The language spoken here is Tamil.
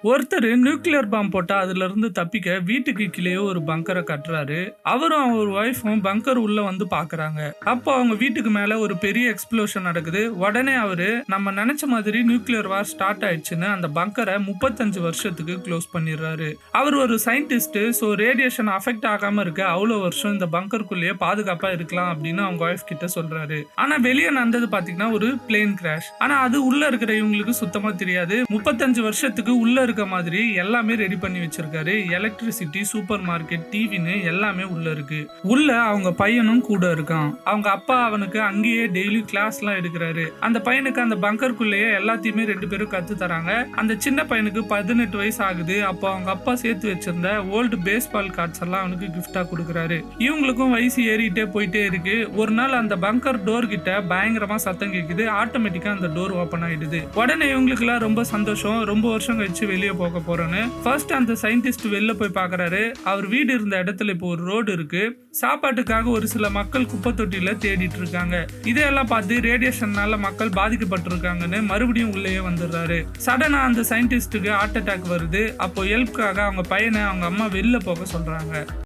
ஒருத்தர் நியூக்ளியர் பாம் போட்டா அதுல இருந்து தப்பிக்க வீட்டுக்கு கீழேயே ஒரு பங்கரை கட்டுறாரு. அவரும் அவர் ஒய்ஃபும் பங்கர் உள்ள வந்து பாக்குறாங்க. அப்போ அவங்க வீட்டுக்கு மேல ஒரு பெரிய எக்ஸ்ப்ளோஷன் நடக்குது. உடனே அவரு நம்ம நினைச்ச மாதிரி நியூக்ளியர் வார் ஸ்டார்ட் ஆயிடுச்சுன்னு அந்த பங்கரை 35 வருஷத்துக்கு க்ளோஸ் பண்ணிடுறாரு. அவர் ஒரு சயின்டிஸ்ட், ஸோ ரேடியேஷன் அஃபெக்ட் ஆகாம இருக்க அவ்வளோ வருஷம் இந்த பங்கருக்குள்ளேயே பாதுகாப்பா இருக்கலாம் அப்படின்னு அவங்க ஒய்ஃப் கிட்ட சொல்றாரு. ஆனா வெளியே நடந்தது பாத்தீங்கன்னா ஒரு பிளேன் கிராஷ். ஆனா அது உள்ள இருக்கிற இவங்களுக்கு சுத்தமா தெரியாது. 35 வருஷத்துக்கு உள்ள இருக்க மாதிரி எல்லாமே ரெடி பண்ணி வச்சிருக்காரு. எலக்ட்ரிசிட்டி, சூப்பர் மார்க்கெட், டிவின்னு எல்லாமே உள்ள இருக்கு. உள்ள அவங்க பையனும் கூட இருக்கான். அவங்க அப்பா அவனுக்கு அங்கேயே டெய்லி கிளாஸ் எல்லாம் எடுக்கிறாரு. அந்த பையனுக்கு அந்த பங்கருக்குள்ளேயே எல்லாத்தையுமே 2 பேரும் கத்து தராங்க. அந்த சின்ன பையனுக்கு 18 வயசு ஆகுது. அப்போ அவங்க அப்பா சேர்த்து வச்சிருந்த ஓல்டு பேஸ்பால் கார்ட்ஸ் எல்லாம் அவனுக்கு கிஃப்டா கொடுக்குறாரு. இவங்களுக்கும் வயசு ஏறிட்டே போயிட்டே இருக்கு. ஒரு நாள் அந்த பங்கர் டோர் கிட்ட பயங்கரமா சத்தம் கேக்குது. ஆட்டோமேட்டிக்கா அந்த டோர் ஓபன் ஆயிடுது. உடனே இவங்களுக்கு எல்லாம் ரொம்ப சந்தோஷம். ரொம்ப வருஷம் கழிச்சு வெளியே போக போறோன்னு ஃபர்ஸ்ட் அந்த சயின்டிஸ்ட் வெளில போய் பாக்குறாரு. அவர் வீடு இருந்த இடத்துல இப்போ ஒரு ரோடு இருக்கு. சாப்பாட்டுக்காக ஒரு சில மக்கள் குப்பை தொட்டியில தேடிட்டு இருக்காங்க. இதையெல்லாம் பார்த்து ரேடியேஷன்னால மக்கள் பாதிக்கப்பட்டிருக்காங்கன்னு மறுபடியும் உள்ளேயே வந்துடுறாரு. சடனா அந்த சயின்டிஸ்டுக்கு ஹார்ட் அட்டாக் வருது. அப்போ ஹெல்ப்காக அவங்க பையனை அவங்க அம்மா வெளில போக சொல்றாங்க.